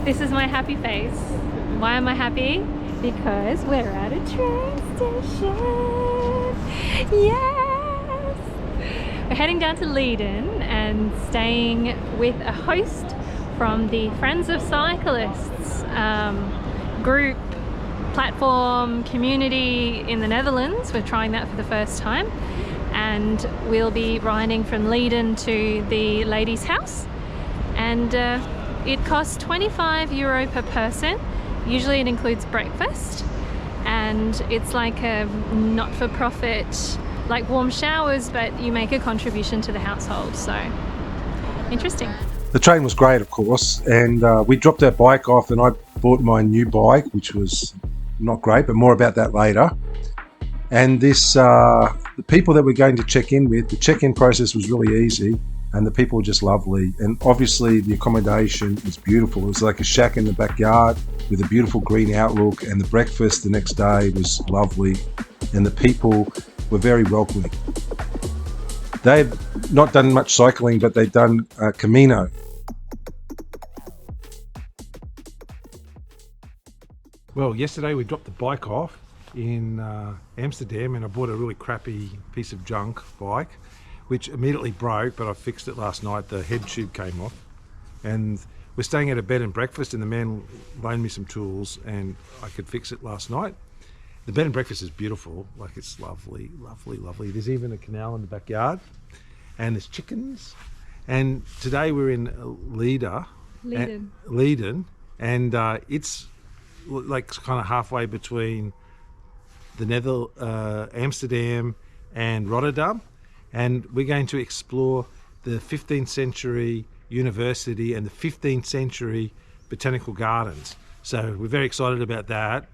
This is my happy face. Why am I happy? Because we're at a train station. Yes! We're heading down to Lieden and staying with a host from the Friends of Cyclists group, platform, community in the Netherlands. We're trying that for the first time. And we'll be riding from Lieden to the ladies' house. And it costs €25 per person. Usually it includes breakfast, and it's like a not-for-profit, like warm showers, but you make a contribution to the household. So interesting. The train was great, of course, and we dropped our bike off, and I bought my new bike, which was not great, but more about that later. And this, the people that we're going to check in with, the check-in process was really easy. And the people were just lovely. And obviously the accommodation was beautiful. It was like a shack in the backyard with a beautiful green outlook, and the breakfast the next day was lovely. And the people were very welcoming. They've not done much cycling, but they've done Camino. Well, yesterday we dropped the bike off in Amsterdam, and I bought a really crappy piece of junk bike, which immediately broke, but I fixed it last night. The head tube came off, and we're staying at a bed and breakfast, and the man loaned me some tools and I could fix it last night. The bed and breakfast is beautiful, like it's lovely, lovely, lovely. There's even a canal in the backyard, and there's chickens. And today we're in Lieden, and it's like kind of halfway between the Amsterdam and Rotterdam. And we're going to explore the 15th century university and the 15th century botanical gardens. So we're very excited about that.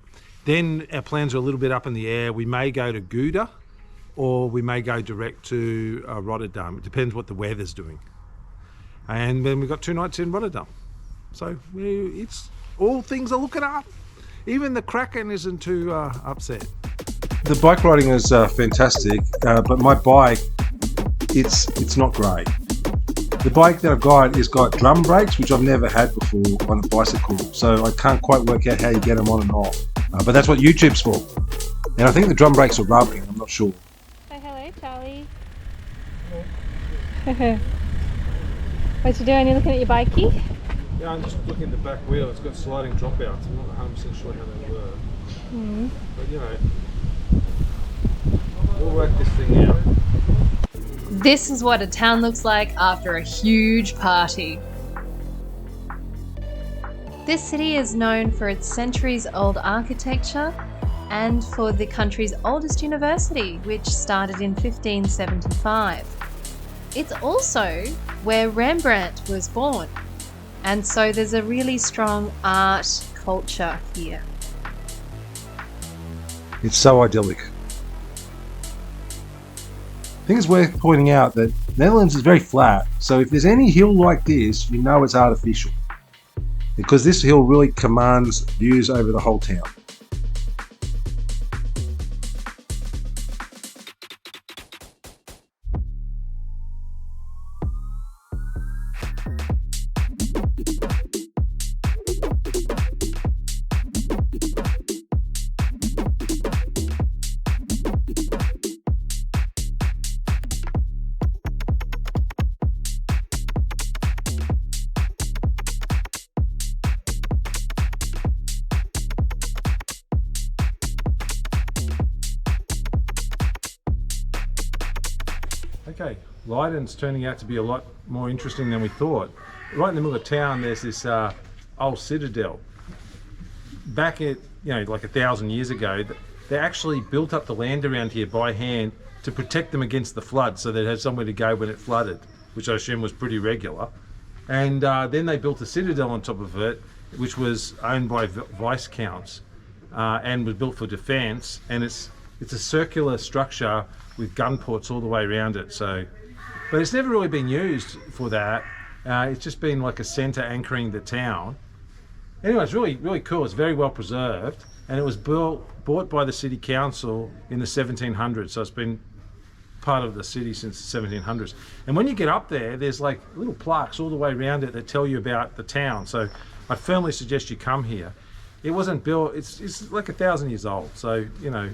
Then our plans are a little bit up in the air. We may go to Gouda, or we may go direct to Rotterdam. It depends what the weather's doing. And then we've got 2 nights in Rotterdam. So it's all things are looking up. Even the Kraken isn't too upset. The bike riding is fantastic, but my bike, it's not great. The bike that I've got has got drum brakes, which I've never had before on a bicycle, so I can't quite work out how you get them on and off. But that's what YouTube's for. And I think the drum brakes are rubbing, I'm not sure. Say hello, Charlie. What you doing? You looking at your bikey? Yeah, I'm just looking at the back wheel. It's got sliding dropouts. I'm not 100% sure how they work. But you know, we'll work this thing out. This is what a town looks like after a huge party. This city is known for its centuries-old architecture and for the country's oldest university, which started in 1575. It's also where Rembrandt was born, and so there's a really strong art culture here. It's so idyllic. I think it's worth pointing out that Netherlands is very flat, so if there's any hill like this, you know it's artificial, because this hill really commands views over the whole town. Okay, Leiden's turning out to be a lot more interesting than we thought. Right in the middle of town, there's this old citadel. Back at, like 1,000 years ago, they actually built up the land around here by hand to protect them against the flood, so they'd have somewhere to go when it flooded, which I assume was pretty regular. And then they built a citadel on top of it, which was owned by Viscounts and was built for defence. And it's a circular structure with gun ports all the way around it. So, but it's never really been used for that. It's just been like a centre anchoring the town. Anyway, it's really, really cool. It's very well preserved, and it was bought by the city council in the 1700s. So it's been part of the city since the 1700s. And when you get up there, there's like little plaques all the way around it that tell you about the town. So I'd firmly suggest you come here. It wasn't built, it's like 1,000 years old. So, you know,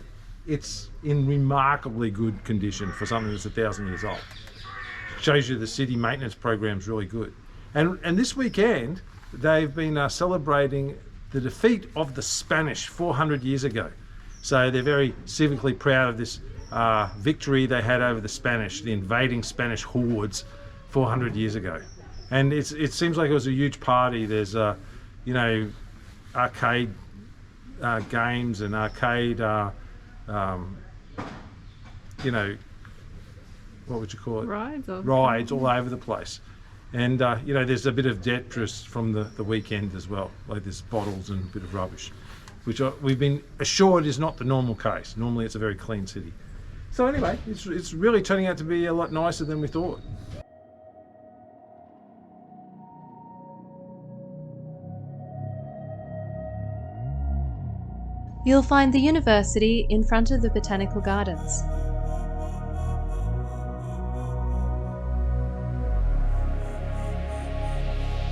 it's in remarkably good condition for something that's 1,000 years old. Shows you the city maintenance program's really good. And this weekend, they've been celebrating the defeat of the Spanish 400 years ago. So they're very civically proud of this victory they had over the Spanish, the invading Spanish hordes 400 years ago. And it seems like it was a huge party. There's, you know, arcade games and arcade, you know, what would you call it? Rides all over the place. And, you know, there's a bit of detritus from the weekend as well. Like there's bottles and a bit of rubbish, which we've been assured is not the normal case. Normally it's a very clean city. So anyway, it's really turning out to be a lot nicer than we thought. You'll find the university in front of the botanical gardens.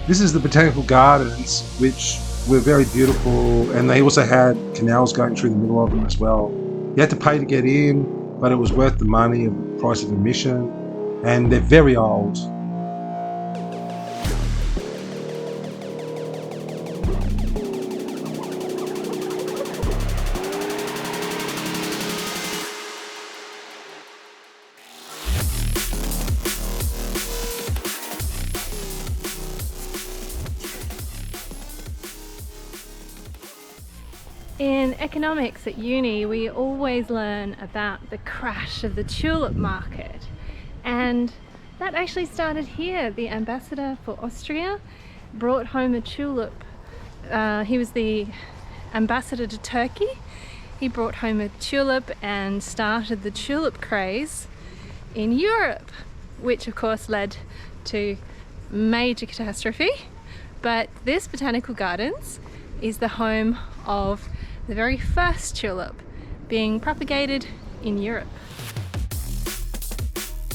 This is the botanical gardens, which were very beautiful, and they also had canals going through the middle of them as well. You had to pay to get in, but it was worth the money and the price of admission, and they're very old. In economics at uni, we always learn about the crash of the tulip market, and that actually started here. The ambassador for Austria brought home a tulip. He was the ambassador to Turkey. He brought home a tulip and started the tulip craze in Europe, which of course led to major catastrophe. But this botanical gardens is the home of the very first tulip being propagated in Europe.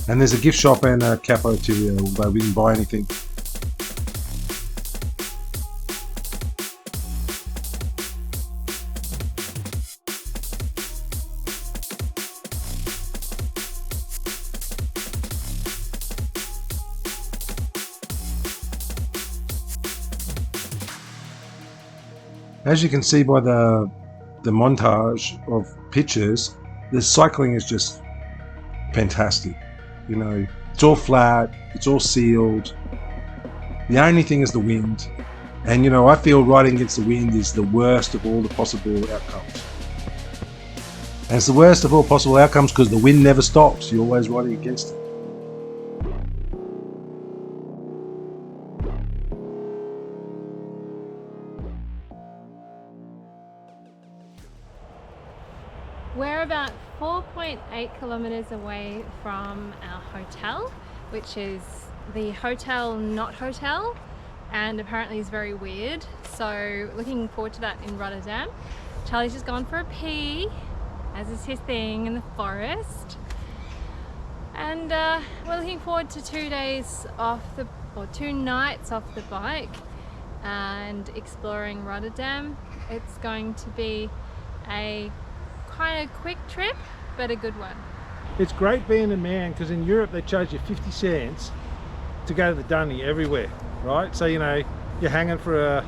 And there's a gift shop and a cafeteria, although we didn't buy anything. As you can see by the montage of pictures, the cycling is just fantastic. You know, it's all flat, it's all sealed. The only thing is the wind. And you know, I feel riding against the wind is the worst of all the possible outcomes. And it's the worst of all possible outcomes because the wind never stops. You're always riding against it. We're about 4.8 kilometers away from our hotel, which is the Hotel Not Hotel, and apparently is very weird. So looking forward to that in Rotterdam. Charlie's just gone for a pee, as is his thing, in the forest. And we're looking forward to 2 days off or 2 nights off the bike and exploring Rotterdam. It's going to be a kind of quick trip, but a good one. It's great being a man because in Europe they charge you 50 cents to go to the dunny everywhere, right? So you know, you're hanging for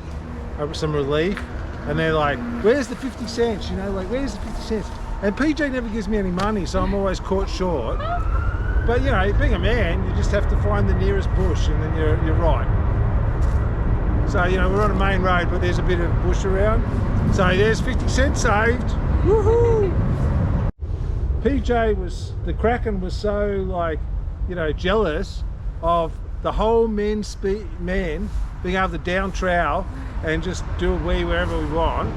some relief and they're like, where's the 50 cents? You know, like, where's the 50 cents? And PJ never gives me any money, so I'm always caught short. But you know, being a man, you just have to find the nearest bush and then you're right. So you know, we're on a main road, but there's a bit of bush around. So there's 50 cents saved. Woohoo! The Kraken was so, like, you know, jealous of the whole man being able to down trowel and just do a wee wherever we want,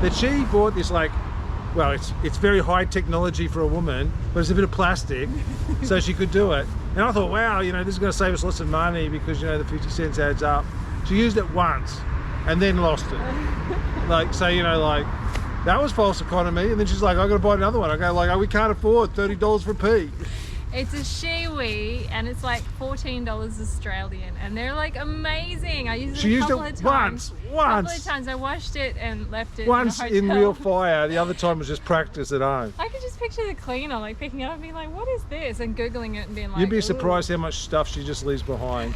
that she bought this, like, well, it's very high technology for a woman, but it's a bit of plastic, so she could do it. And I thought, wow, you know, this is going to save us lots of money because, you know, the 50 cents adds up. She used it once and then lost it. Like, so, you know, like, that was false economy. And then she's like, I got to buy another one. I go like, oh, we can't afford $30 for a pee. It's a Shiwi and it's like $14 Australian, and they're like amazing. I used it a couple of times. A couple of times. I washed it and left it once in, in real fire. The other time was just practice at home. I could just picture the cleaner like picking it up and being like, what is this? And Googling it and being like, you'd be surprised how much stuff she just leaves behind.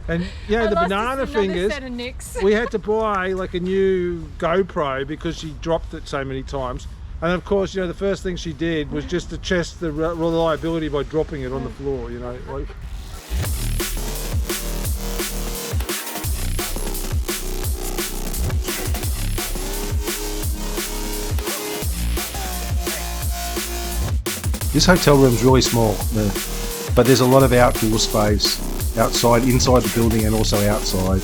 And yeah, the banana fingers, we had to buy like a new GoPro because she dropped it so many times. And of course, you know, the first thing she did was just to test the reliability by dropping it on the floor, you know. Like. This hotel room's really small, but there's a lot of outdoor space, outside, inside the building and also outside.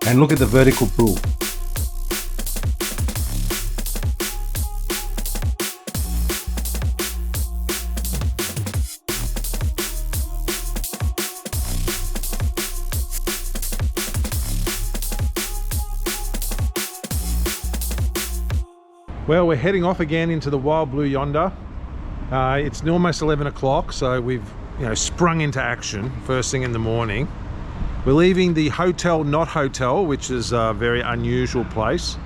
And look at the vertical pool. Well, we're heading off again into the wild blue yonder. It's almost 11 o'clock, so we've sprung into action first thing in the morning. We're leaving the Hotel Not Hotel, which is a very unusual place.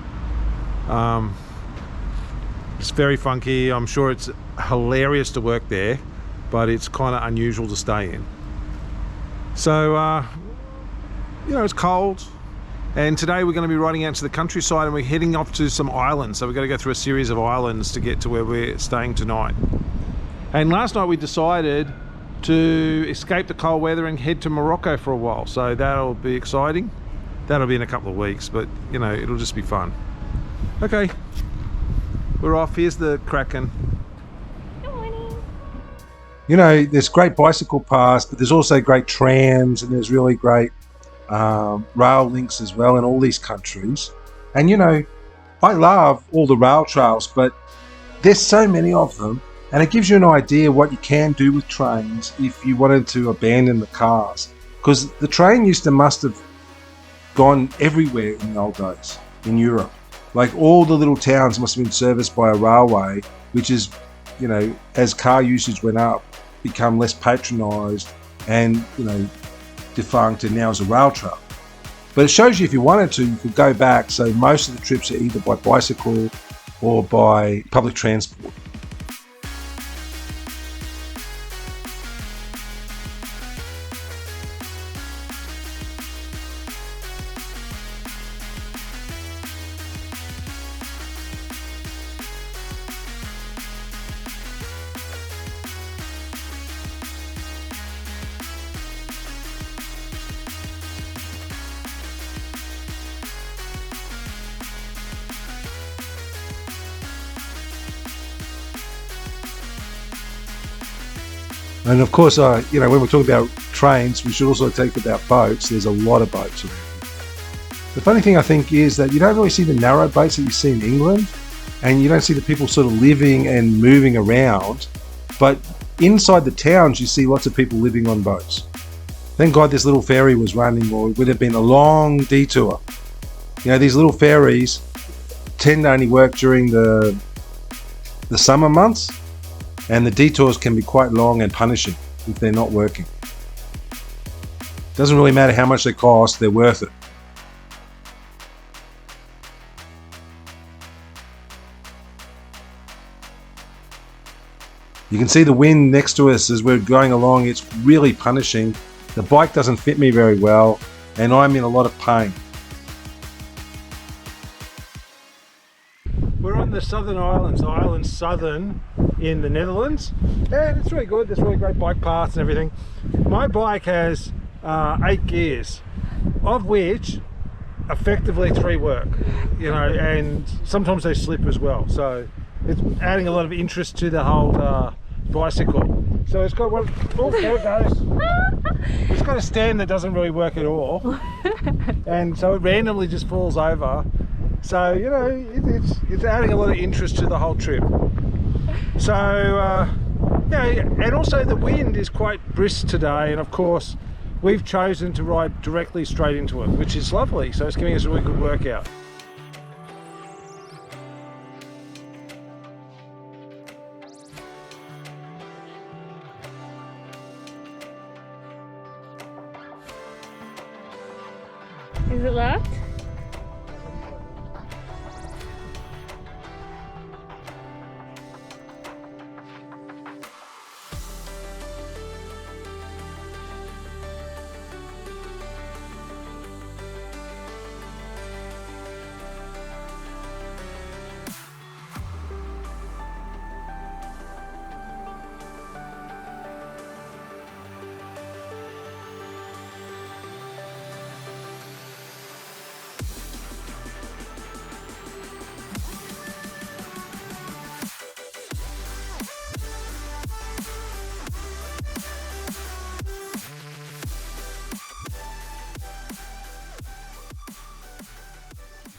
It's very funky. I'm sure it's hilarious to work there, but it's kind of unusual to stay in. So, it's cold. And today we're going to be riding out to the countryside and we're heading off to some islands. So we're going to go through a series of islands to get to where we're staying tonight. And last night we decided to escape the cold weather and head to Morocco for a while. So that'll be exciting. That'll be in a couple of weeks, but it'll just be fun. Okay, we're off. Here's the Kraken. Good morning. There's great bicycle paths, but there's also great trams and there's really great rail links as well in all these countries. And I love all the rail trails, but there's so many of them, and it gives you an idea what you can do with trains if you wanted to abandon the cars, because the train must have gone everywhere in the old days in Europe. Like all the little towns must have been serviced by a railway, which is, as car usage went up, become less patronised and defunct, and now is a rail trail. But it shows you if you wanted to, you could go back. So most of the trips are either by bicycle or by public transport. And of course, when we're talking about trains, we should also talk about boats. There's a lot of boats around. The funny thing I think is that you don't really see the narrow boats that you see in England, and you don't see the people sort of living and moving around. But inside the towns, you see lots of people living on boats. Thank God this little ferry was running, or it would have been a long detour. These little ferries tend to only work during the summer months, and the detours can be quite long and punishing if they're not working. Doesn't really matter how much they cost, they're worth it. You can see the wind next to us as we're going along. It's really punishing. The bike doesn't fit me very well, and I'm in a lot of pain. We're on the Southern Islands, Island Southern in the Netherlands, and it's really good. There's really great bike paths and everything. My bike has 8 gears, of which effectively 3 work, and sometimes they slip as well. So it's adding a lot of interest to the whole bicycle. So it's got one, oh, there it goes. It's got a stand that doesn't really work at all, and so it randomly just falls over. So it's adding a lot of interest to the whole trip. So and also the wind is quite brisk today, and of course we've chosen to ride directly straight into it, which is lovely. So it's giving us a really good workout. Is it locked?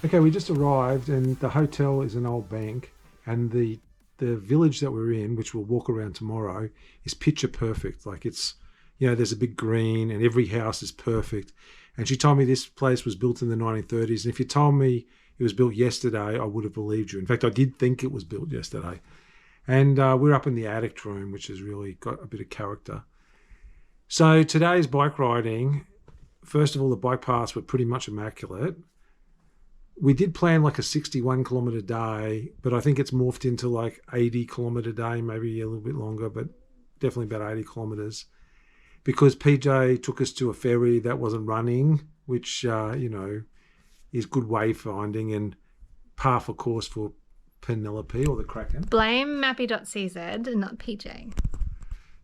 Okay, we just arrived and the hotel is an old bank, and the village that we're in, which we'll walk around tomorrow, is picture perfect. Like it's, you know, there's a big green and every house is perfect. And she told me this place was built in the 1930s. And if you told me it was built yesterday, I would have believed you. In fact, I did think it was built yesterday. And we're up in the attic room, which has really got a bit of character. So today's bike riding, first of all, the bike paths were pretty much immaculate. We did plan like a 61 kilometre day, but I think it's morphed into like 80 kilometre day, maybe a little bit longer, but definitely about 80 kilometres. Because PJ took us to a ferry that wasn't running, which, you know, is good wayfinding and par for course for Penelope or the Kraken. Blame Mappy.cz, not PJ.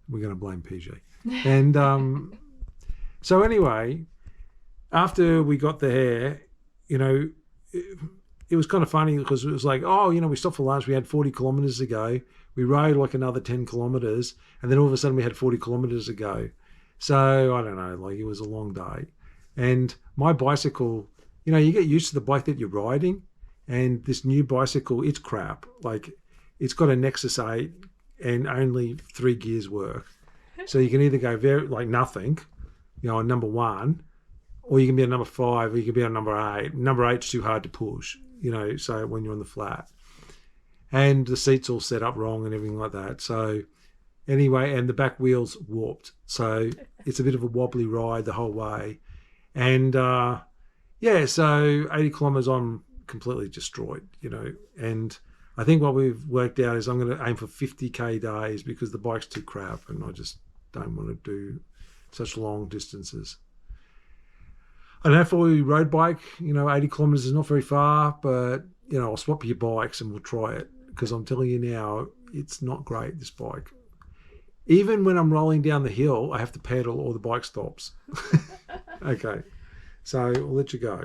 We're going to blame PJ. And so anyway, after we got there, you know, it was kind of funny because it was like, oh, you know, we stopped for lunch. We had 40 kilometres to go. We rode like another 10 kilometres. And then all of a sudden we had 40 kilometres to go. So I don't know, like it was a long day. And my bicycle, you know, you get used to the bike that you're riding. And this new bicycle, it's crap. Like it's got a Nexus 8 and only 3 gears work. So you can either go very like nothing, you know, on number 1, or you can be on number 5, or you can be on number 8. Number 8's too hard to push, you know, so when you're on the flat. And the seat's all set up wrong and everything like that. So anyway, and the back wheel's warped. So it's a bit of a wobbly ride the whole way. And yeah, so 80 kilometres I'm completely destroyed, you know. And I think what we've worked out is I'm going to aim for 50k days because the bike's too crap and I just don't want to do such long distances. I don't know if we road bike, you know, 80 kilometres is not very far, but, you know, I'll swap your bikes and we'll try it because I'm telling you now, it's not great, this bike. Even when I'm rolling down the hill, I have to pedal or the bike stops. Okay, so we'll let you go.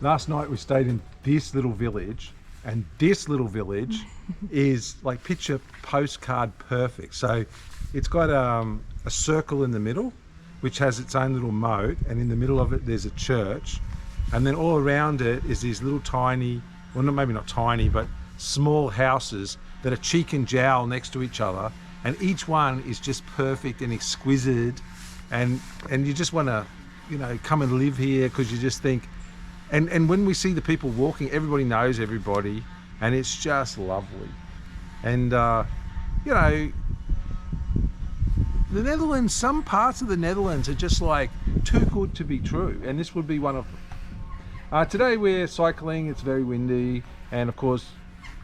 Last night we stayed in this little village, and this little village is like picture postcard perfect. So it's got a circle in the middle, which has its own little moat, and in the middle of it there's a church, and then all around it is these little tiny, well, maybe not tiny, but small houses that are cheek and jowl next to each other, and each one is just perfect and exquisite, and you just want to, you know, come and live here because you just think. And when we see the people walking, everybody knows everybody, and it's just lovely. And, you know, the Netherlands, some parts of the Netherlands are just like too good to be true, and this would be one of them. Today we're cycling, it's very windy, and of course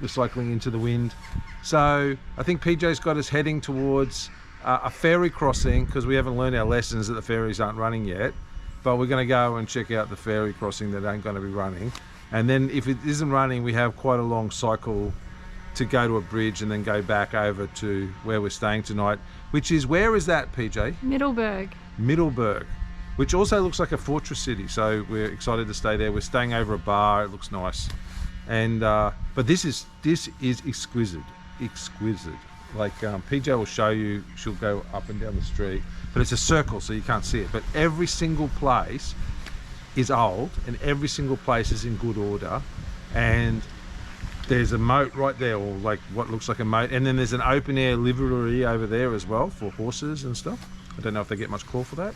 we're cycling into the wind. So I think PJ's got us heading towards a ferry crossing because we haven't learned our lessons that the ferries aren't running yet. But we're going to go and check out the ferry crossing that ain't going to be running. And then if it isn't running, we have quite a long cycle to go to a bridge and then go back over to where we're staying tonight, which is, where is that, PJ? Middelburg. Middelburg, which also looks like a fortress city. So we're excited to stay there. We're staying over a bar. It looks nice. And but this is exquisite. Like PJ will show you, she'll go up and down the street, but it's a circle so you can't see it. But every single place is old and every single place is in good order. And there's a moat right there, or like what looks like a moat. And then there's an open air livery over there as well for horses and stuff. I don't know if they get much call for that.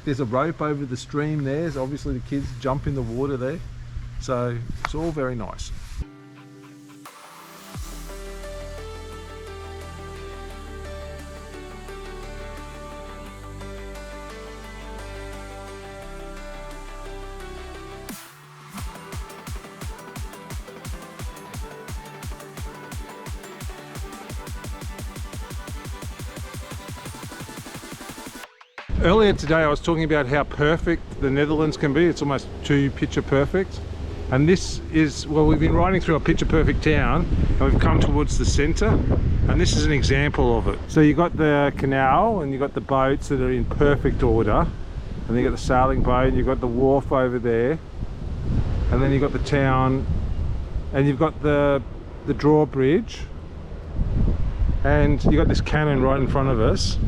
there's a rope over the stream there, so obviously the kids jump in the water there. So it's all very nice. Earlier today I was talking about how perfect the Netherlands can be. It's almost too picture perfect. And this is, well, we've been riding through a picture perfect town and we've come towards the centre, and this is an example of it. So you've got the canal and you've got the boats that are in perfect order, and then you've got the sailing boat, you've got the wharf over there, and then you've got the town, and you've got the drawbridge, and you've got this cannon right in front of us.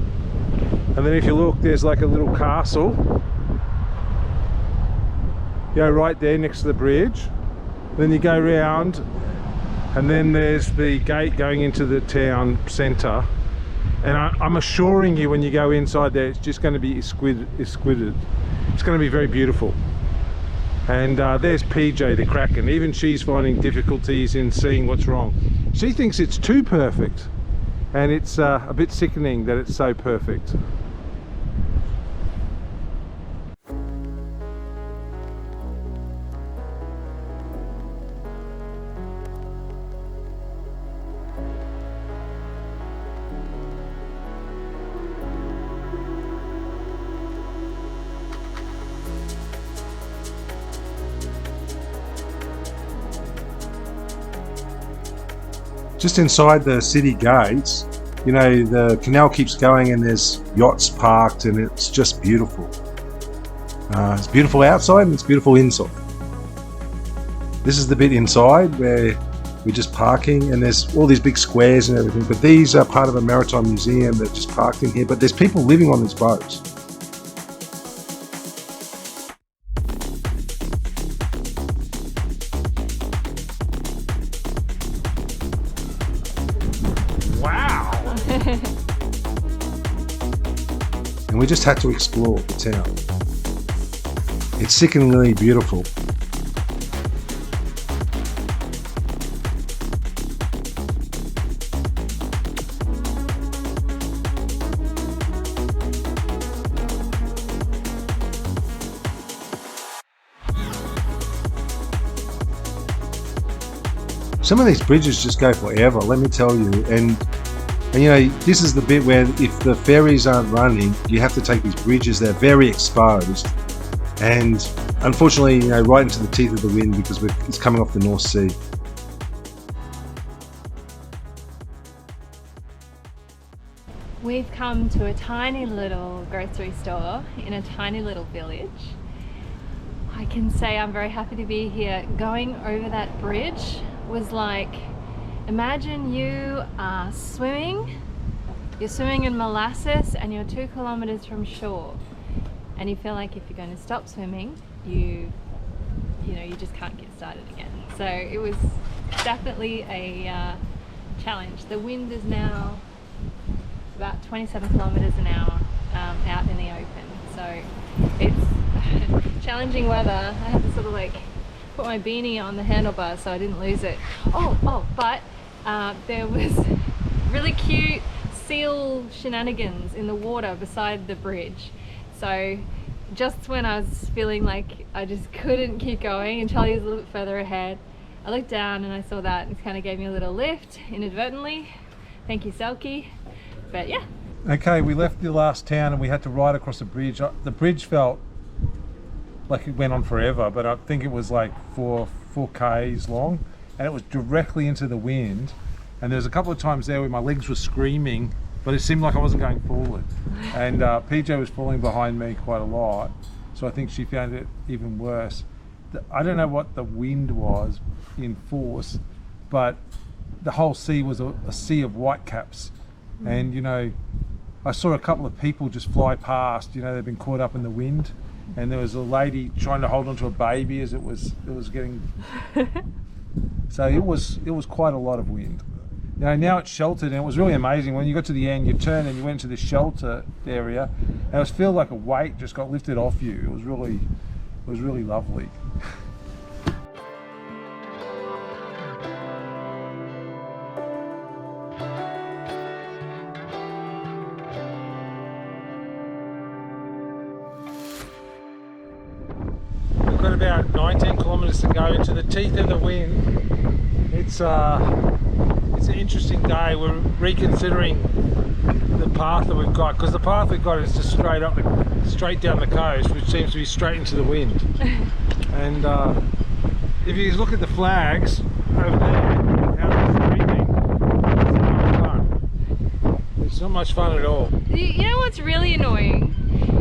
And then if you look, there's like a little castle, you know, right there next to the bridge. Then you go round, and then there's the gate going into the town centre. And I'm assuring you, when you go inside there, it's just going to be exquisite. It's going to be very beautiful. And there's PJ the Kraken. Even she's finding difficulties in seeing what's wrong. She thinks it's too perfect, and it's a bit sickening that it's so perfect. Just inside the city gates, you know, the canal keeps going and there's yachts parked, and it's just beautiful. It's beautiful outside and it's beautiful inside. This is the bit inside where we're just parking, and there's all these big squares and everything, but these are part of a maritime museum that just parked in here, but there's people living on these boats. And we just had to explore the town. It's sickeningly beautiful. Some of these bridges just go forever, let me tell you. And you know, this is the bit where if the ferries aren't running, you have to take these bridges. They're very exposed, and unfortunately, you know, right into the teeth of the wind, because it's coming off the North Sea. We've come to a tiny little grocery store in a tiny little village. I can say I'm very happy to be here. Going over that bridge was like, imagine you are swimming, you're swimming in molasses and you're 2 kilometers from shore, and you feel like if you're going to stop swimming, you just can't get started again. So it was definitely a challenge. The wind is now about 27 kilometers an hour out in the open, so it's challenging weather. I had to sort of like put my beanie on the handlebars so I didn't lose it. But there was really cute seal shenanigans in the water beside the bridge. So just when I was feeling like I just couldn't keep going and Charlie was a little bit further ahead, I looked down and I saw that, and it kind of gave me a little lift inadvertently. Thank you, Selkie. But yeah. Okay, we left the last town and we had to ride across the bridge. The bridge felt like it went on forever, but I think it was like 4 k's long, and it was directly into the wind. And there was a couple of times there where my legs were screaming, but it seemed like I wasn't going forward. And PJ was falling behind me quite a lot, so I think she found it even worse. I don't know what the wind was in force, but the whole sea was a sea of whitecaps. And you know, I saw a couple of people just fly past, you know, they've been caught up in the wind, and there was a lady trying to hold onto a baby as it was getting so it was quite a lot of wind. now it's sheltered, and it was really amazing. When you got to the end, you turned and you went to the shelter area, and it was feel like a weight just got lifted off you. It was really lovely. We've got about 19 kilometres to go into the teeth of the wind. It's an interesting day. We're reconsidering the path that we've got, because the path we've got is just straight down the coast, which seems to be straight into the wind. And if you look at the flags over there, how they're streaming, it's not fun. It's not much fun at all. You know what's really annoying?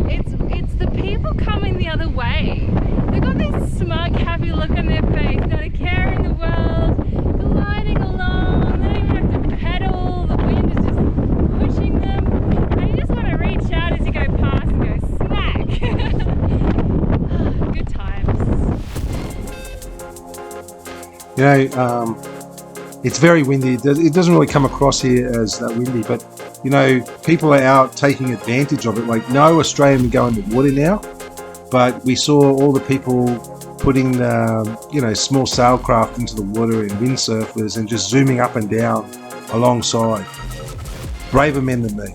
It's the people coming the other way. They've got this smug, happy look on their face, not a care in the world, gliding along. They don't even have to pedal. The wind is just pushing them, and you just want to reach out as you go past and go smack. Good times. You know, it's very windy. It doesn't really come across here as that windy, but you know, people are out taking advantage of it. Like, no Australian would go in the water now, but we saw all the people putting, you know, small sailcraft into the water and windsurfers and just zooming up and down alongside. Braver men than me.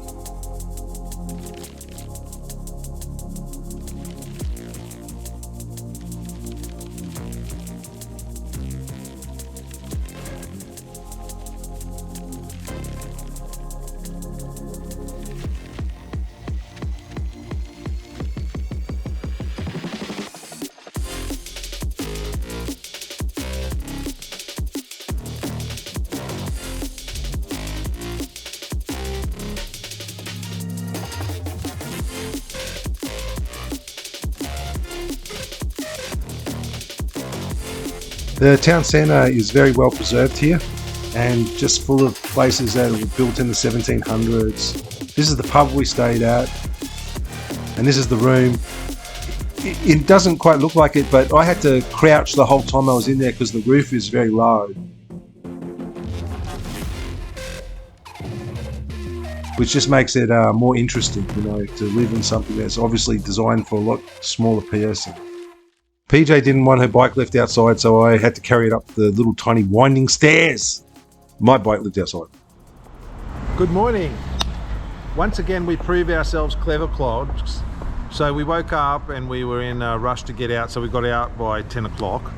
The town centre is very well preserved here and just full of places that were built in the 1700s. This is the pub we stayed at, and this is the room. It doesn't quite look like it, but I had to crouch the whole time I was in there because the roof is very low, which just makes it more interesting, you know, to live in something that's obviously designed for a lot smaller person. PJ didn't want her bike left outside, so I had to carry it up the little tiny winding stairs. My bike lived outside. Good morning. Once again, we prove ourselves clever clods. So we woke up and we were in a rush to get out, so we got out by 10 o'clock.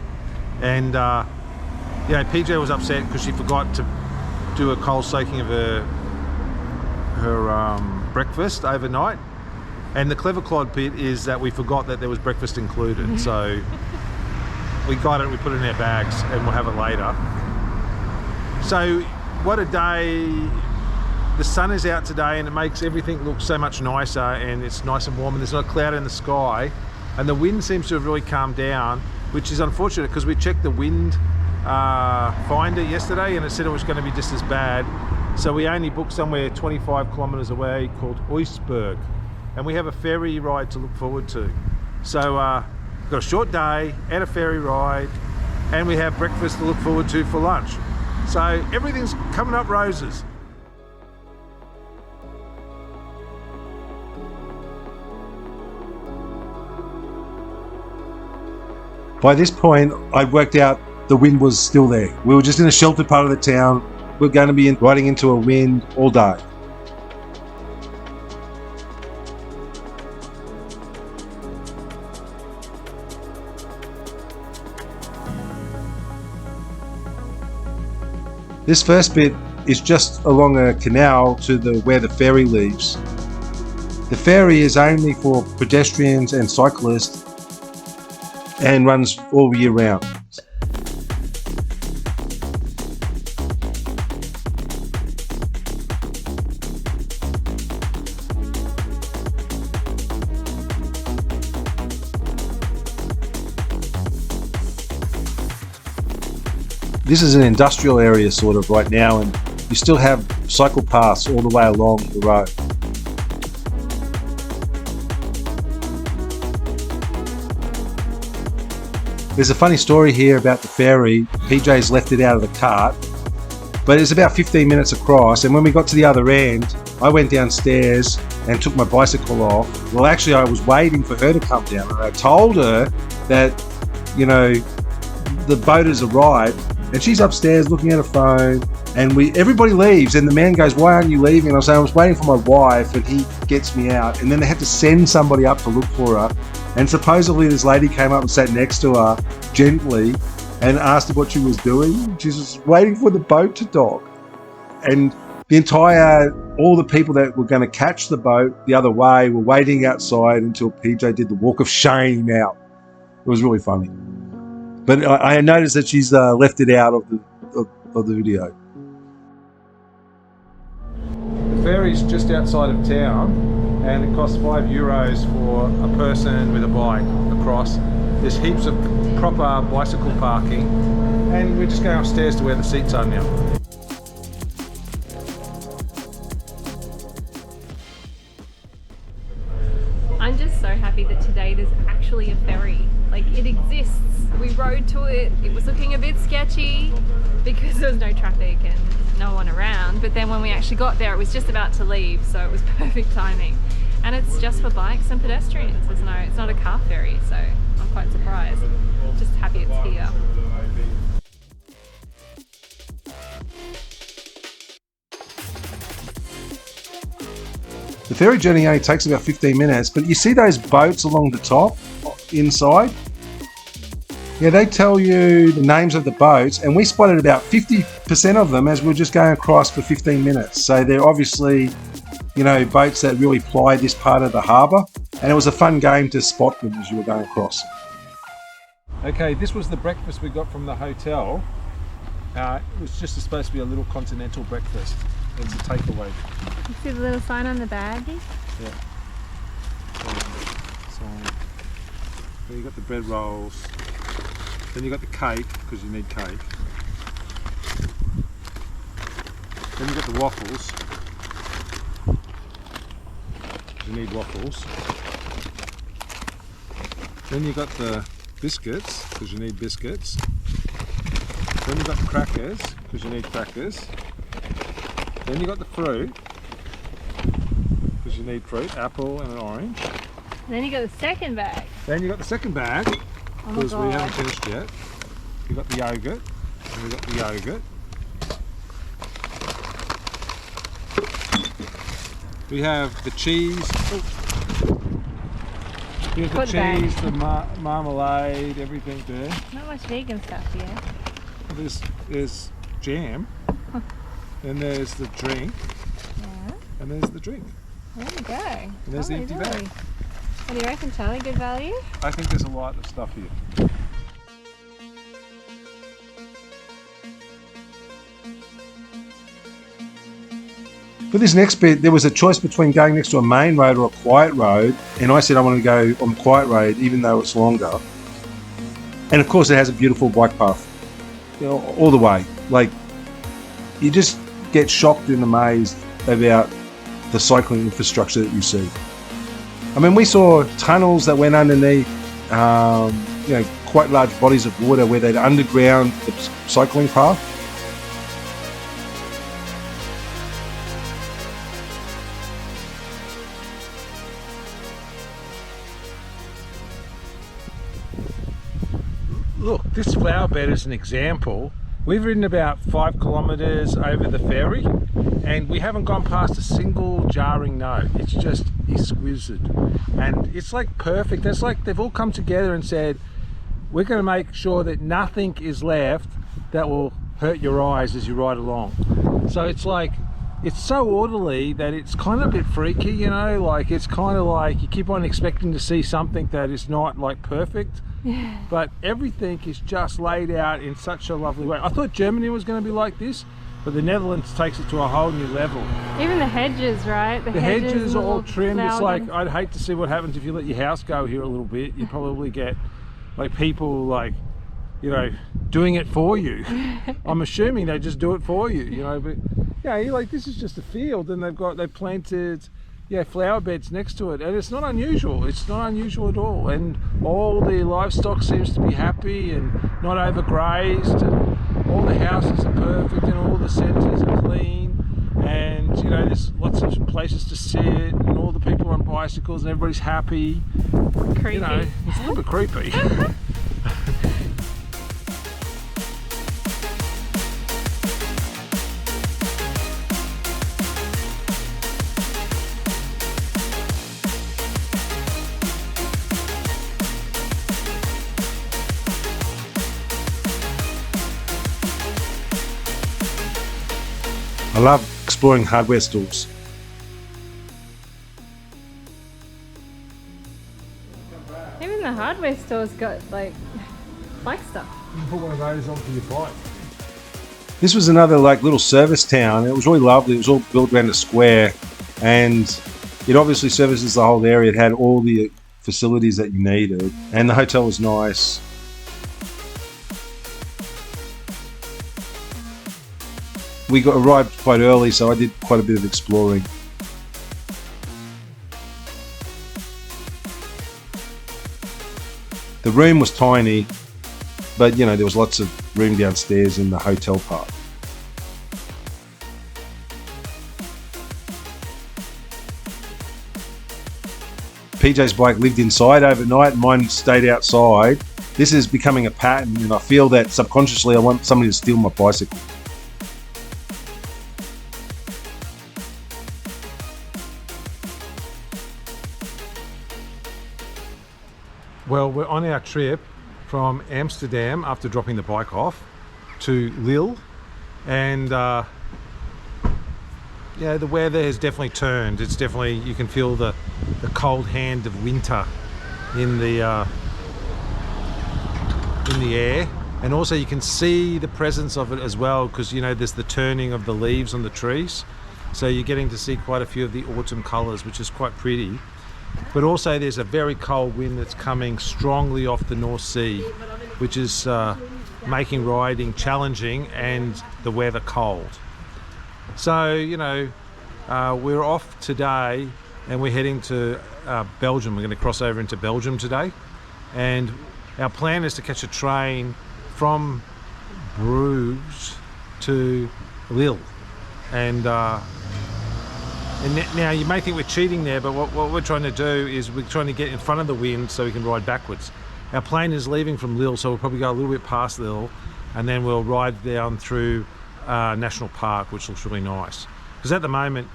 And you know, PJ was upset because she forgot to do a cold soaking of her breakfast overnight. And the clever clod bit is that we forgot that there was breakfast included. So we got it, we put it in our bags, and we'll have it later. So what a day. The sun is out today and it makes everything look so much nicer, and it's nice and warm, and there's not a cloud in the sky. And the wind seems to have really calmed down, which is unfortunate because we checked the wind finder yesterday and it said it was going to be just as bad. So we only booked somewhere 25 kilometres away called Oostburg. And we have a ferry ride to look forward to. So we've got a short day and a ferry ride, and we have breakfast to look forward to for lunch. So everything's coming up roses. By this point, I'd worked out the wind was still there. We were just in a sheltered part of the town. We're going to be riding into a wind all day. This first bit is just along a canal to where the ferry leaves. The ferry is only for pedestrians and cyclists and runs all year round. This is an industrial area sort of right now, and you still have cycle paths all the way along the road. There's a funny story here about the ferry. PJ's left it out of the cart, But it's about 15 minutes across, and when we got to the other end, I went downstairs and took my bicycle off. Well, actually, I was waiting for her to come down, and I told her that, you know, the boat has arrived, and she's upstairs looking at her phone, and everybody leaves, and the man goes, "Why aren't you leaving?" And I say, "I was waiting for my wife," and he gets me out, and then they had to send somebody up to look for her, and supposedly this lady came up and sat next to her gently and asked her what she was doing. She was waiting for the boat to dock, and all the people that were going to catch the boat the other way were waiting outside until PJ did the walk of shame out. It was really funny. But I noticed that she's left it out of the video. The ferry's just outside of town, and it costs €5 for a person with a bike across. There's heaps of proper bicycle parking, and we're just going upstairs to where the seats are now. I'm just so happy that today there's actually a ferry. Like, it exists. We rode to it. It was looking a bit sketchy because there was no traffic and no one around. But then when we actually got there, it was just about to leave, so it was perfect timing. And it's just for bikes and pedestrians. It's not a car ferry, so I'm quite surprised. Just happy it's here. The ferry journey only takes about 15 minutes, but you see those boats along the top, inside? Yeah, they tell you the names of the boats, and we spotted about 50% of them as we were just going across for 15 minutes. So they're obviously, you know, boats that really ply this part of the harbour, and it was a fun game to spot them as you were going across. Okay, this was the breakfast we got from the hotel. It was just supposed to be a little continental breakfast. It's a takeaway. You see the little sign on the bag? Yeah. So you got the bread rolls. Then you got the cake, because you need cake. Then you got the waffles. You need waffles. Then you got the biscuits, because you need biscuits. Then you got the crackers, because you need crackers. Then you got the fruit, because you need fruit, apple and an orange. Then you got the second bag. Then you got the second bag, Oh my because we God. haven't finished yet. You got the yogurt, and we got the yogurt. We have the cheese. Oh. We have the Put the bag. cheese, the marmalade, everything there. Not much vegan stuff here. There's jam. Then there's the drink. Yeah. And there's the drink. There you go. And there's the empty bag. What do you reckon, Charlie? Good value? I think there's a lot of stuff here. For this next bit, there was a choice between going next to a main road or a quiet road, and I said I wanted to go on the quiet road even though it's longer. And of course it has a beautiful bike path, you know, all the way. Like, you just get shocked and amazed about the cycling infrastructure that you see. I mean, we saw tunnels that went underneath, you know, quite large bodies of water where they'd underground the cycling path. Look, this flower bed is an example. We've ridden about 5 kilometres over the ferry, and we haven't gone past a single jarring note. It's just exquisite, and it's like perfect. It's like they've all come together and said, we're going to make sure that nothing is left that will hurt your eyes as you ride along. So it's like, it's so orderly that it's kind of a bit freaky, you know, like it's kind of like you keep on expecting to see something that is not like perfect. Yeah. But everything is just laid out in such a lovely way. I thought Germany was going to be like this, but the Netherlands takes it to a whole new level. Even the hedges, right? The hedges are all trimmed. It's like, things. I'd hate to see what happens if you let your house go here a little bit. You'd probably get like people like, you know, doing it for you. I'm assuming they just do it for you, you know, but yeah, you're like, this is just a field, and they've planted, yeah, flower beds next to it, and it's not unusual. It's not unusual at all, and all the livestock seems to be happy and not overgrazed. And all the houses are perfect and all the centres are clean, and you know, there's lots of places to sit, and all the people are on bicycles and everybody's happy. Creepy. You know, it's a little bit creepy. I love exploring hardware stores. Even the hardware store's got like bike stuff. You can put one of those onto your bike. This was another like little service town. It was really lovely. It was all built around a square, and it obviously services the whole area. It had all the facilities that you needed, and the hotel was nice. We arrived quite early, so I did quite a bit of exploring. The room was tiny, but you know, there was lots of room downstairs in the hotel part. PJ's bike lived inside overnight and mine stayed outside. This is becoming a pattern, and I feel that subconsciously I want somebody to steal my bicycle. Well, we're on our trip from Amsterdam after dropping the bike off to Lille, and yeah, the weather has definitely turned. It's definitely, you can feel the cold hand of winter in the air, and also you can see the presence of it as well, because you know, there's the turning of the leaves on the trees, so you're getting to see quite a few of the autumn colours, which is quite pretty. But also there's a very cold wind that's coming strongly off the North Sea, which is making riding challenging and the weather cold. So, you know, we're off today and we're heading to Belgium. We're going to cross over into Belgium today. And our plan is to catch a train from Bruges to Lille. And now you may think we're cheating there, but what we're trying to do is we're trying to get in front of the wind so we can ride backwards. Our plane is leaving from Lille, so we'll probably go a little bit past Lille, and then we'll ride down through National Park, which looks really nice. Because at the moment,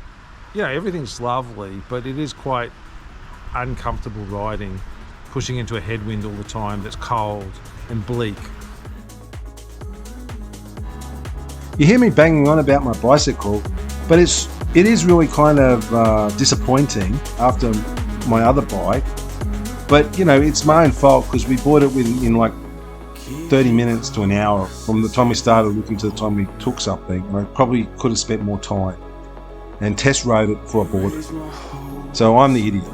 you know, everything's lovely, but it is quite uncomfortable riding, pushing into a headwind all the time that's cold and bleak. You hear me banging on about my bicycle, but it is really kind of disappointing after my other bike. But you know, it's my own fault because we bought it in like 30 minutes to an hour from the time we started looking to the time we took something. And I probably could have spent more time and test rode it before I bought it. So I'm the idiot.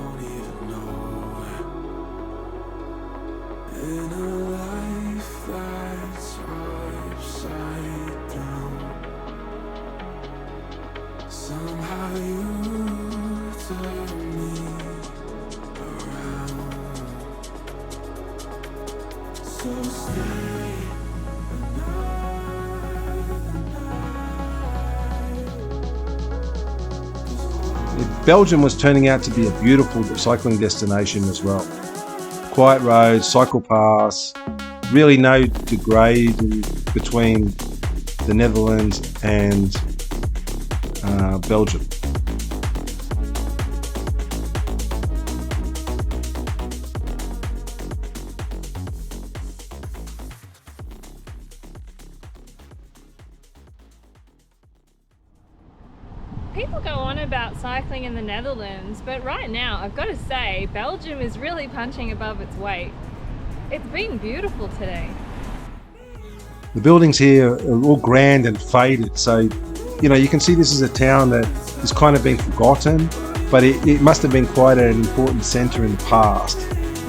Belgium was turning out to be a beautiful cycling destination as well. Quiet roads, cycle paths, really no degrade between the Netherlands and Belgium. People go on about cycling in the Netherlands, but right now I've got to say Belgium is really punching above its weight. It's been beautiful today. The buildings here are all grand and faded, so you know, you can see this is a town that has kind of been forgotten, but it must have been quite an important centre in the past.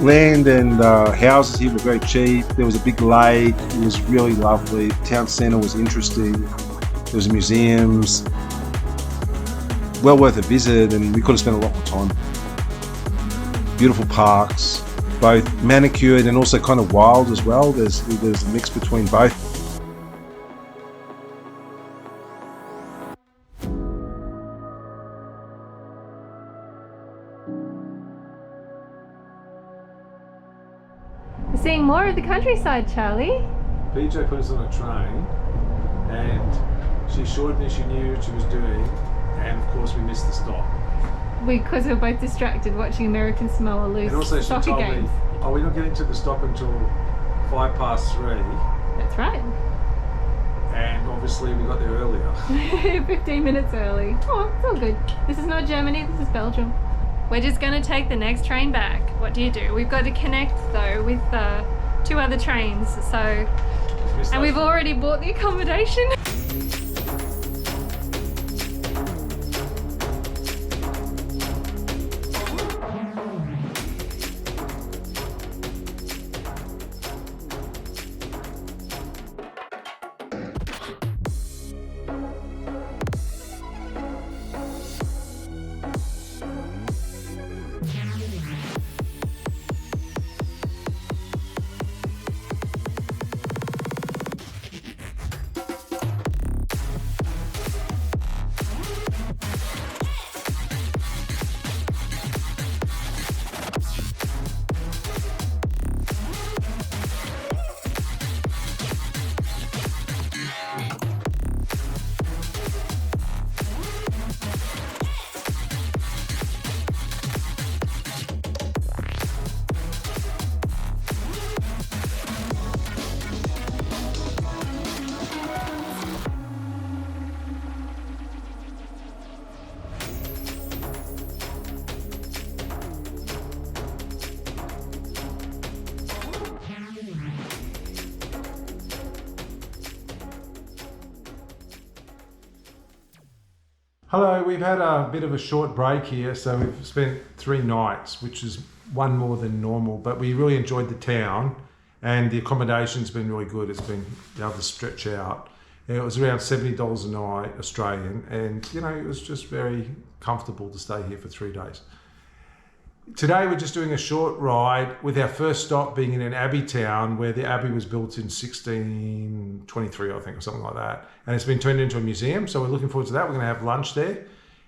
Land and houses here were very cheap. There was a big lake. It was really lovely. The town centre was interesting. There was museums. Well worth a visit, and we could have spent a lot more time. Beautiful parks, both manicured and also kind of wild as well. There's a mix between both. seeing more of the countryside, Charlie. PJ put us on a train and she assured me she knew what she was doing, and of course we missed the stop. Because we're both distracted watching American Samoa lose And also she soccer told games. me, oh, we're not getting to the stop until 3:05. That's right. And obviously we got there earlier. 15 minutes early. Oh, it's all good. This is not Germany, this is Belgium. We're just going to take the next train back. What do you do? We've got to connect though with 2 other trains. So, and we've already bought the accommodation. Hello, we've had a bit of a short break here, so we've spent 3 nights, which is one more than normal, but we really enjoyed the town and the accommodation's been really good. It's been able to stretch out. It was around $70 a night Australian, and you know, it was just very comfortable to stay here for 3 days. Today we're just doing a short ride, with our first stop being in an abbey town where the abbey was built in 1623, I think, or something like that. And it's been turned into a museum, so we're looking forward to that. We're going to have lunch there.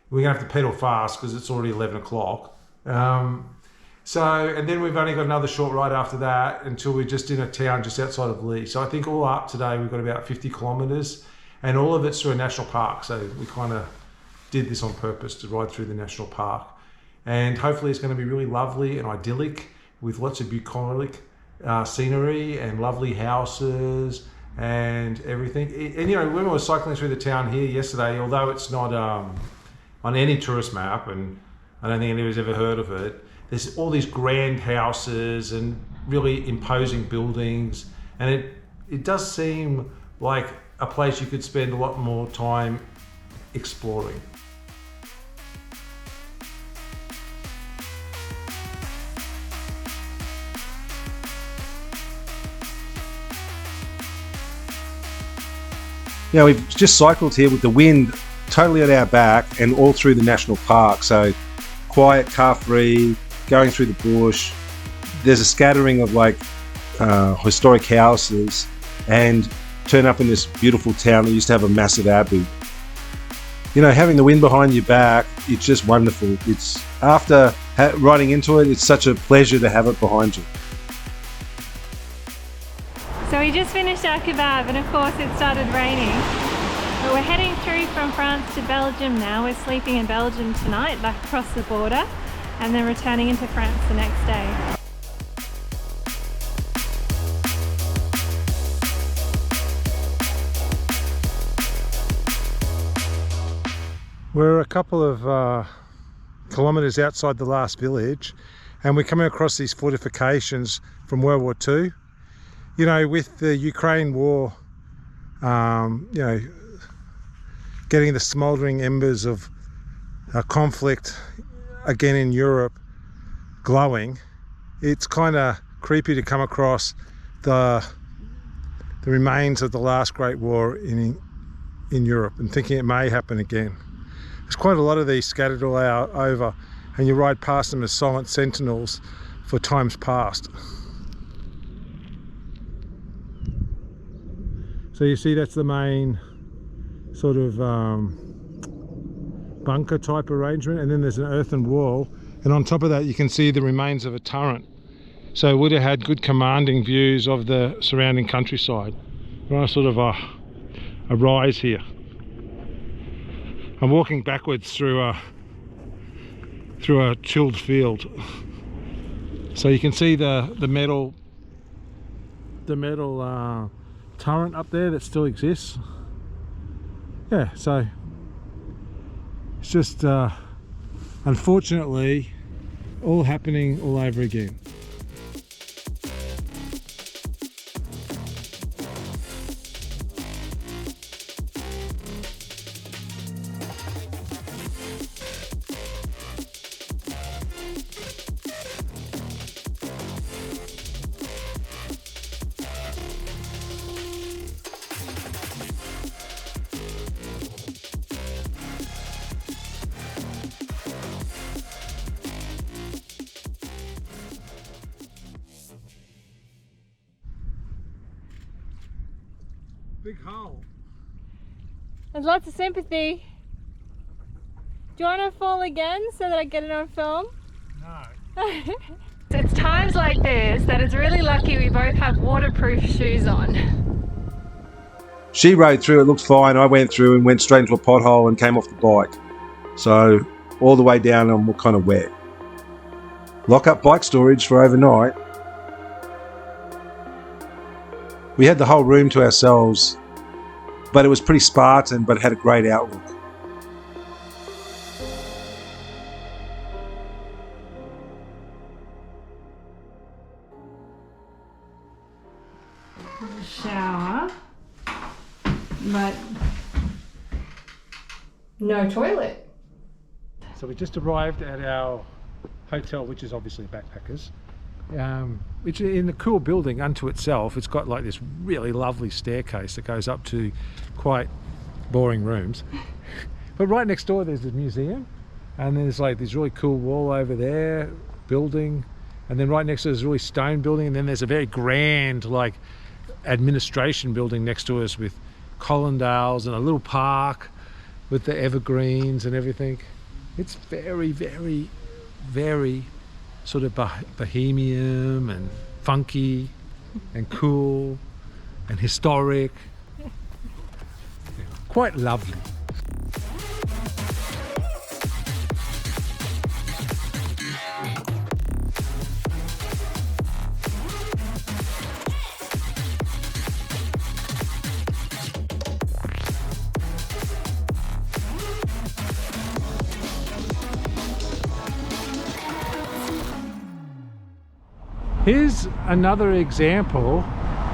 We're going to have to pedal fast because it's already 11 o'clock. And then we've only got another short ride after that until we're just in a town just outside of Lille. So I think all up today we've got about 50 kilometres, and all of it's through a national park. So we kind of did this on purpose to ride through the national park. And hopefully it's going to be really lovely and idyllic with lots of bucolic scenery and lovely houses and everything. And you know, when we were cycling through the town here yesterday, although it's not on any tourist map, and I don't think anybody's ever heard of it, there's all these grand houses and really imposing buildings, and it does seem like a place you could spend a lot more time exploring. Yeah, we've just cycled here with the wind totally at our back and all through the national park. So quiet, car free, going through the bush. There's a scattering of like historic houses, and turn up in this beautiful town that used to have a massive abbey. You know, having the wind behind your back, it's just wonderful. It's after riding into it, it's such a pleasure to have it behind you. So we just finished our kebab, and of course it started raining. But we're heading through from France to Belgium now. We're sleeping in Belgium tonight, back across the border, and then returning into France the next day. We're a couple of kilometres outside the last village, and we're coming across these fortifications from World War II. You know, with the Ukraine war, you know, getting the smouldering embers of conflict again in Europe glowing, it's kind of creepy to come across the remains of the last Great War in Europe and thinking it may happen again. There's quite a lot of these scattered all out over, and you ride past them as silent sentinels for times past. So you see, that's the main sort of bunker type arrangement, and then there's an earthen wall, and on top of that you can see the remains of a turret. so it would have had good commanding views of the surrounding countryside. We're on sort of a rise here. I'm walking backwards through a chilled field, so you can see the metal turret up there that still exists. Yeah, so it's just unfortunately all happening all over again. Big hole. There's lots of sympathy. Do you want to fall again so that I get it on film? No. It's times like this that it's really lucky we both have waterproof shoes on. She rode through, it looked fine. I went through and went straight into a pothole and came off the bike. So all the way down I'm kind of wet. Lock up bike storage for overnight. We had the whole room to ourselves, but it was pretty Spartan, but it had a great outlook. Shower, but no toilet. So we just arrived at our hotel, which is obviously backpackers. Which in a cool building unto itself. It's got like this really lovely staircase that goes up to quite boring rooms. But right next door there's a museum, and there's like this really cool wall over there, building, and then right next to there's a really stone building, and then there's a very grand like administration building next to us with colonnades and a little park with the evergreens and everything. It's very, very, very sort of bohemian and funky and cool and historic. Quite lovely. Here's another example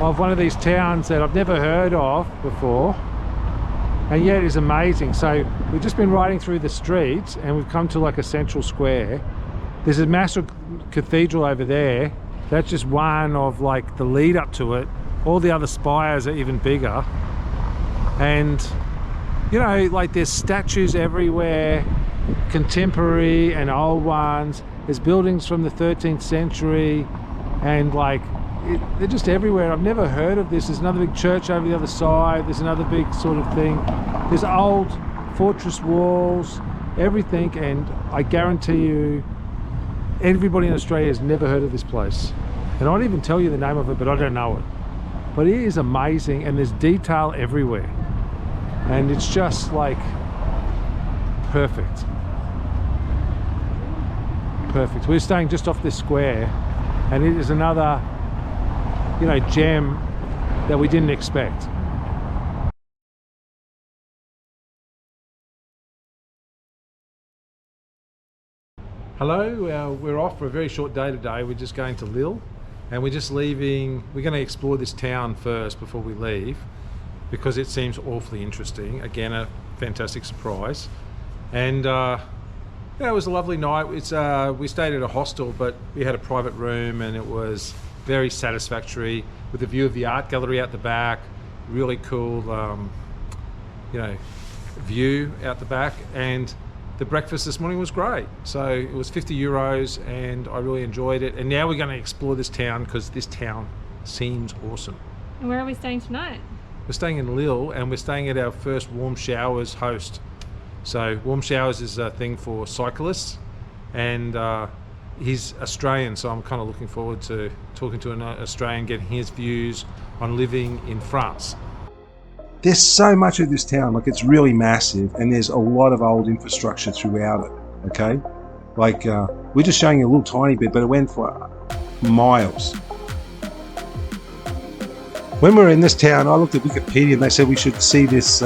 of one of these towns that I've never heard of before, and yet is amazing. So we've just been riding through the streets and we've come to like a central square. There's a massive cathedral over there. That's just one of like the lead up to it. All the other spires are even bigger. And you know, like there's statues everywhere, contemporary and old ones. There's buildings from the 13th century. And like they're just everywhere. I've never heard of this. There's another big church over the other side. There's another big sort of thing. There's old fortress walls, everything, and I guarantee you everybody in Australia has never heard of this place. And I won't even tell you the name of it, but I don't know it. But it is amazing, and there's detail everywhere, and it's just like perfect. Perfect. We're staying just off this square, and it is another, you know, gem that we didn't expect. Hello, we're off for a very short day today. We're just going to Lille, and we're just leaving. We're going to explore this town first before we leave, because it seems awfully interesting. Again, a fantastic surprise. And yeah, it was a lovely night. We stayed at a hostel, but we had a private room, and it was very satisfactory with a view of the art gallery out the back. Really cool, you know, view out the back. And the breakfast this morning was great. So it was 50 euros, and I really enjoyed it. And now we're going to explore this town, because this town seems awesome. And where are we staying tonight? We're staying in Lille, and we're staying at our first warm showers host. So warm showers is a thing for cyclists, and he's Australian, so I'm kind of looking forward to talking to an Australian, getting his views on living in France. There's so much of this town, like it's really massive, and there's a lot of old infrastructure throughout it, okay? Like, we're just showing you a little tiny bit, but it went for miles. When we were in this town, I looked at Wikipedia and they said we should see this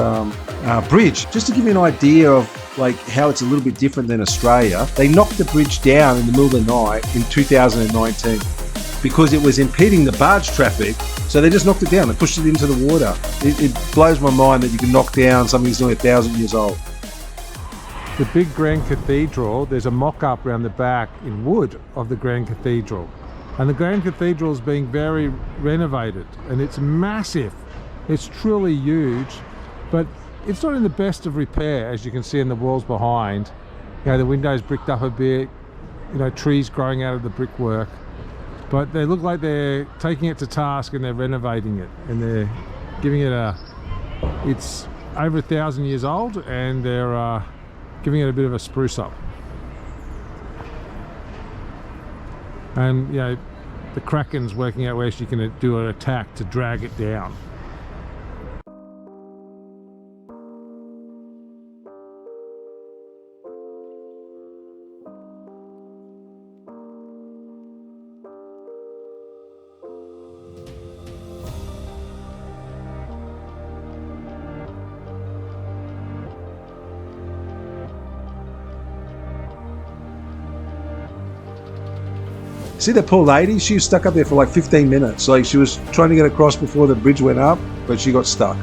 bridge. Just to give you an idea of like how it's a little bit different than Australia, they knocked the bridge down in the middle of the night in 2019 because it was impeding the barge traffic. So they just knocked it down, they pushed it into the water. It blows my mind that you can knock down something that's nearly 1,000 years old. The big Grand Cathedral, there's a mock-up around the back in wood of the Grand Cathedral. And the Grand Cathedral is being very renovated, and it's massive. It's truly huge, but it's not in the best of repair, as you can see in the walls behind. You know, the windows bricked up a bit, you know, trees growing out of the brickwork. But they look like they're taking it to task and they're renovating it, and they're giving it it's over 1,000 years old, and they're giving it a bit of a spruce up. And you know, the Kraken's working out where she can do an attack to drag it down. See that poor lady? She was stuck up there for like 15 minutes. Like she was trying to get across before the bridge went up, but she got stuck.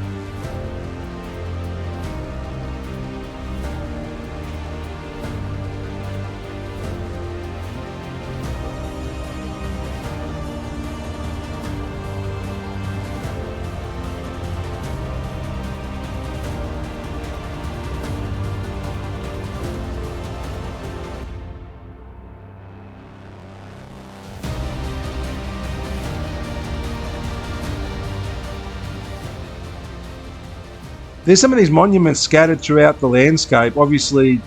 There's some of these monuments scattered throughout the landscape, obviously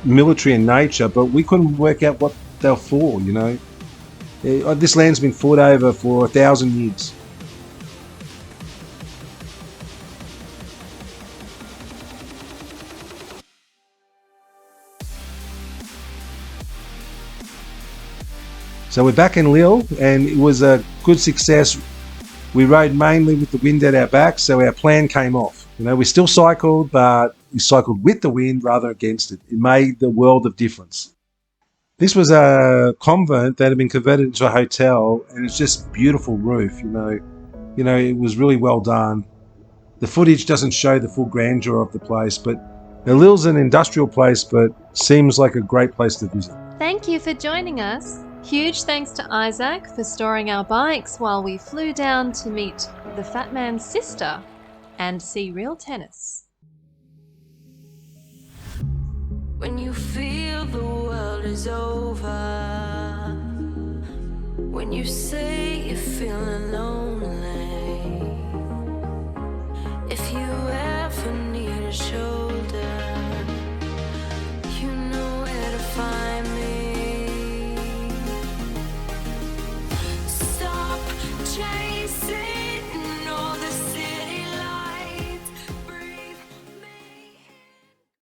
military in nature, but we couldn't work out what they're for, you know. This land's been fought over for 1,000 years. So we're back in Lille, and it was a good success. We rode mainly with the wind at our backs, so our plan came off. You know, we still cycled, but we cycled with the wind rather than against it. It made the world of difference. This was a convent that had been converted into a hotel, and it's just beautiful roof, you know. It was really well done. The footage doesn't show the full grandeur of the place, but Lille's an industrial place, but seems like a great place to visit. Thank you for joining us. Huge thanks to Isaac for storing our bikes while we flew down to meet the fat man's sister and see real tennis. When you feel the world is over, when you say you're feeling lonely,